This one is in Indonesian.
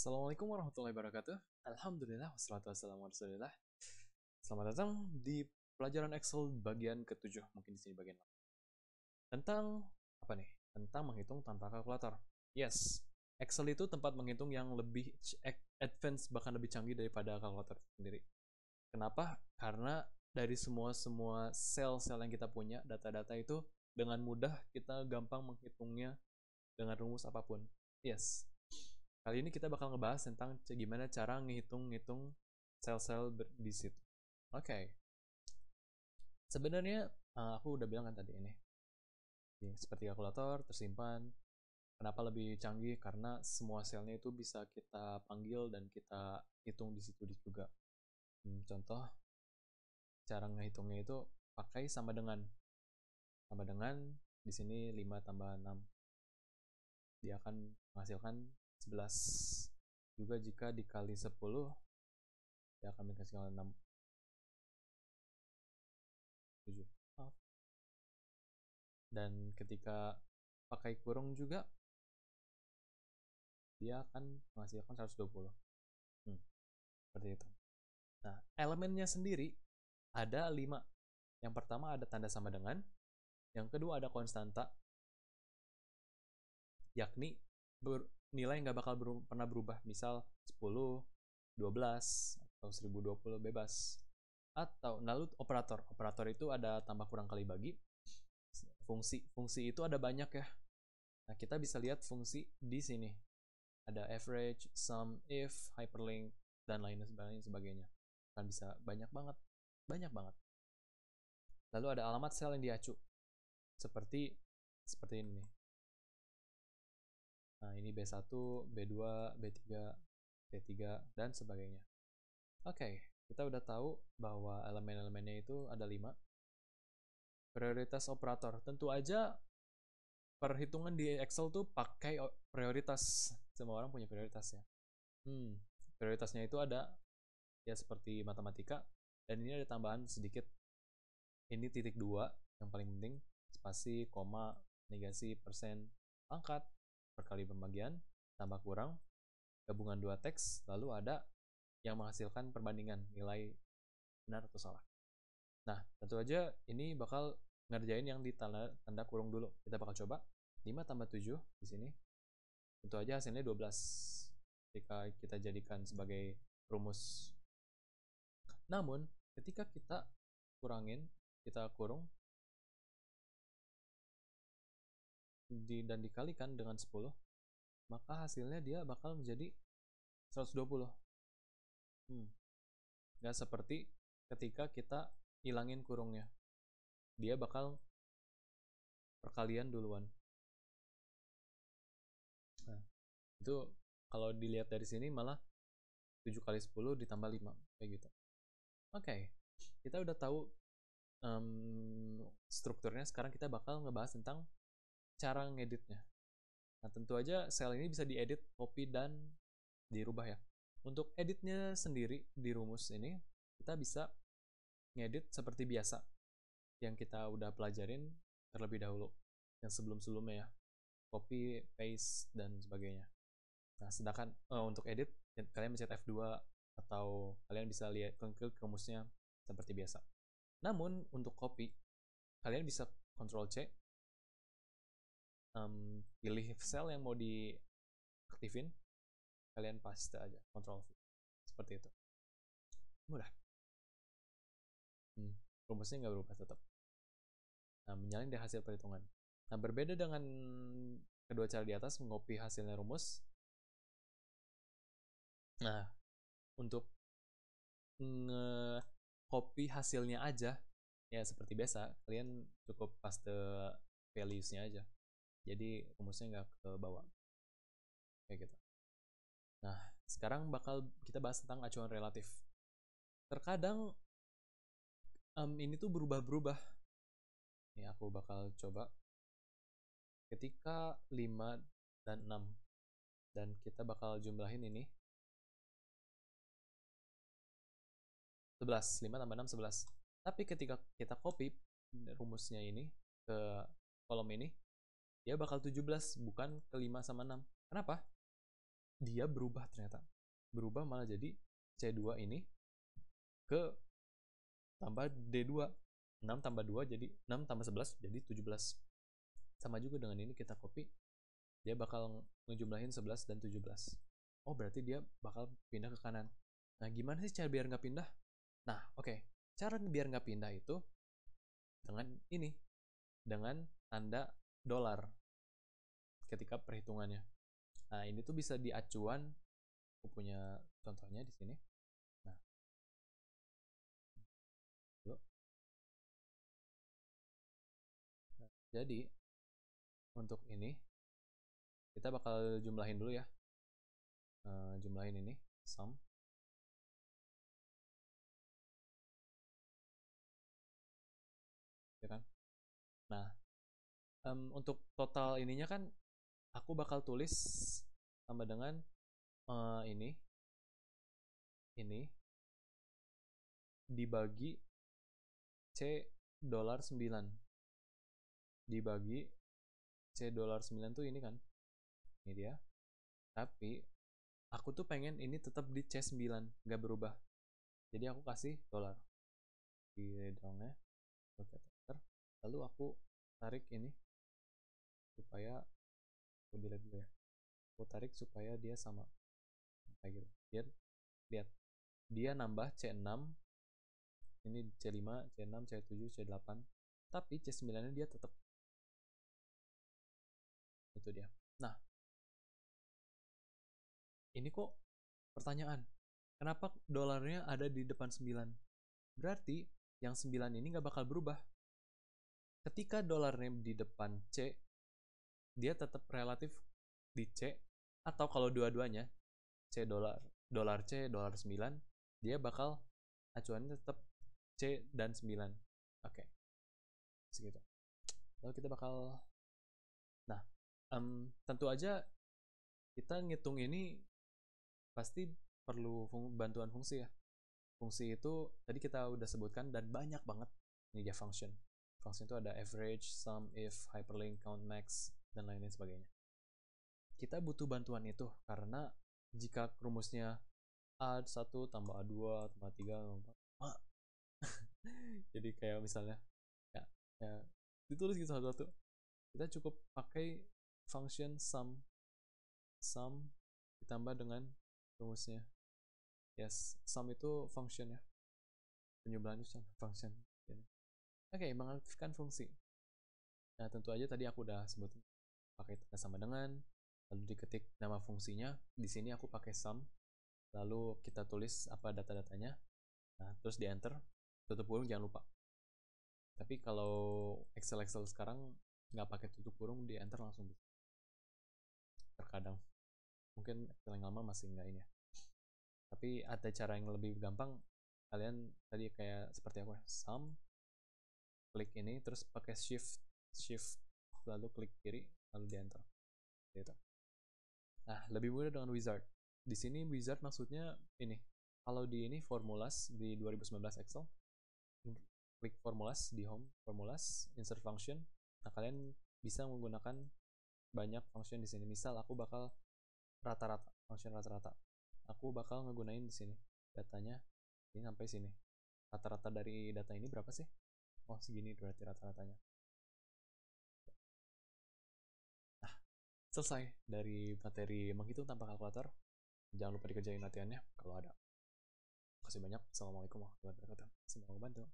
Assalamualaikum warahmatullahi wabarakatuh. Alhamdulillah wassalatu wassalamu ala Rasulillah. Selamat datang di pelajaran Excel bagian ke-7, mungkin di sini bagian 6. Tentang apa nih? Tentang menghitung tanpa kalkulator. Yes, Excel itu tempat menghitung yang lebih advance, bahkan lebih canggih daripada kalkulator sendiri. Kenapa? Karena dari semua sel-sel yang kita punya, data-data itu dengan mudah kita gampang menghitungnya dengan rumus apapun. Yes. Kali ini kita bakal ngebahas tentang gimana cara ngitung-ngitung sel-sel di situ. Oke. Sebenarnya aku udah bilang kan tadi ini. Seperti kalkulator tersimpan. Kenapa lebih canggih? Karena semua selnya itu bisa kita panggil dan kita hitung di situ juga. Contoh cara ngehitungnya itu pakai sama dengan di sini 5 tambah 6. Dia akan menghasilkan 11. Juga jika dikali 10 dia akan menghasilkan 6. 7. Dan ketika pakai kurung juga dia akan menghasilkan 120. Seperti itu. Nah, elemennya sendiri ada 5. Yang pertama ada tanda sama dengan, yang kedua ada konstanta, yakni nilai nggak bakal pernah berubah, misal 10, 12, atau 1020 bebas. Atau lalu operator itu ada tambah kurang kali bagi. Fungsi itu ada banyak ya. Nah, kita bisa lihat fungsi di sini. Ada average, sum, if, hyperlink, dan lain sebagainya. Kan bisa banyak banget. Lalu ada alamat sel yang diacu. Seperti ini. Nah, ini B1, B2, B3, B3, dan sebagainya. Oke, kita udah tahu bahwa elemen-elemennya itu ada 5. Prioritas operator. Tentu aja perhitungan di Excel tuh pakai prioritas. Semua orang punya prioritas ya. Prioritasnya itu ada ya seperti matematika, dan ini ada tambahan sedikit. Ini titik 2 yang paling penting, spasi, koma, negasi, persen, pangkat, perkali pembagian, tambah kurang, gabungan 2 teks, lalu ada yang menghasilkan perbandingan nilai benar atau salah. Nah, tentu aja ini bakal ngerjain yang di tanda kurung dulu. Kita bakal coba 5 tambah 7 di sini. Tentu aja hasilnya 12 jika kita jadikan sebagai rumus. Namun, ketika kita kurung dan dikalikan dengan 10, maka hasilnya dia bakal menjadi 120. Nggak seperti ketika kita hilangin kurungnya. Dia bakal perkalian duluan. Nah, itu kalau dilihat dari sini malah 7 kali 10 ditambah 5 kayak gitu. Oke, kita udah tahu strukturnya. Sekarang kita bakal ngebahas tentang cara ngeditnya. Nah, tentu aja sel ini bisa diedit, copy, dan dirubah ya. Untuk editnya sendiri di rumus ini kita bisa ngedit seperti biasa yang kita udah pelajarin terlebih dahulu, yang sebelum-sebelumnya ya, copy, paste, dan sebagainya. Nah, sedangkan untuk edit kalian mencet F2 atau kalian bisa lihat klik rumusnya seperti biasa. Namun untuk copy kalian bisa Ctrl C, pilih sel yang mau diaktifin, kalian paste aja, Ctrl V, seperti itu. Mudah. Rumusnya nggak berubah tetap. Nah, menyalin dari hasil perhitungan. Nah, berbeda dengan kedua cara di atas, mengcopy hasilnya rumus. Nah, untuk nge-copy hasilnya aja, ya seperti biasa, kalian cukup paste values-nya aja. Jadi rumusnya nggak ke bawah. Kayak gitu. Nah, sekarang bakal kita bahas tentang acuan relatif. Terkadang ini tuh berubah-berubah. Ini aku bakal coba. Ketika 5 dan 6. Dan kita bakal jumlahin ini. 11. 5 tambah 6, 11. Tapi ketika kita copy rumusnya ini ke kolom ini, dia bakal 17, bukan ke 5 sama 6. Kenapa? dia berubah ternyata. Berubah malah jadi C2 ini ke tambah D2. 6 tambah 2 jadi 6 tambah 11 jadi 17. Sama juga dengan ini kita copy. Dia bakal ngejumlahin 11 dan 17. Oh, berarti dia bakal pindah ke kanan. Nah, gimana sih cara biar nggak pindah? Nah, oke. Cara biar nggak pindah itu dengan ini. Dengan tanda dolar ketika perhitungannya. Nah, ini tuh bisa di acuan. Aku punya contohnya di sini. Nah, jadi untuk ini kita bakal jumlahin dulu ya. Jumlahin ini sum. Ya kan? Nah, untuk total ininya kan aku bakal tulis tambah dengan ini dibagi C dolar 9 dibagi C dolar 9 tuh ini kan, ini dia. Tapi aku tuh pengen ini tetap di C9 gak berubah, jadi aku kasih dolar di dongnya. Oke, lalu aku tarik ini supaya aku delete dulu ya. Aku tarik supaya dia sama kayak gitu. Lihat dia nambah C6, ini C5, C6, C7, C8, tapi C9 nya dia tetap. Itu dia. Nah, ini kok pertanyaan, kenapa dolarnya ada di depan 9? Berarti yang 9 ini nggak bakal berubah. Ketika dolarnya di depan C, dia tetap relatif di C, atau kalau dua-duanya C dolar, dolar C, dolar 9, dia bakal acuannya tetap C dan 9. Oke. Segitu. Lalu kita bakal, nah, tentu aja kita ngitung ini pasti perlu bantuan fungsi ya. Fungsi itu tadi kita udah sebutkan dan banyak banget. Ini dia function. Function itu ada average, sum, if, hyperlink, count, max, dan lain-lain sebagainya. Kita butuh bantuan itu karena jika rumusnya A1 tambah A2 tambah A3 tambah A, jadi kayak misalnya ya ditulis gitu satu-satu. Kita cukup pakai function sum ditambah dengan rumusnya. Yes, sum itu function ya, penjumlahan itu function. Oke, mengaktifkan fungsi. Nah, tentu aja tadi aku udah sebutin pakai tanda sama dengan, lalu diketik nama fungsinya. Di sini aku pakai sum, lalu kita tulis apa data-datanya. Nah, terus di enter, tutup kurung jangan lupa. Tapi kalau Excel sekarang nggak pakai tutup kurung, di enter langsung bisa. Terkadang mungkin Excel yang lama masih nggak ini ya. Tapi ada cara yang lebih gampang. Kalian tadi kayak seperti aku, sum, klik ini, terus pakai shift lalu klik kiri, lalu di enter. Gitu. Nah, lebih mudah dengan wizard. Di sini wizard maksudnya ini. Kalau di ini formulas di 2019 Excel, klik formulas di home, formulas, insert function. Nah, kalian bisa menggunakan banyak function di sini. Misal aku bakal rata-rata, function rata-rata. Aku bakal ngegunain di sini datanya ini sampai sini. Rata-rata dari data ini berapa sih? Oh, segini berarti rata-ratanya. Nah, selesai dari materi menghitung tanpa kalkulator. Jangan lupa dikerjain latihannya kalau ada. Terima kasih banyak. Assalamualaikum warahmatullahi wabarakatuh. Semoga membantu.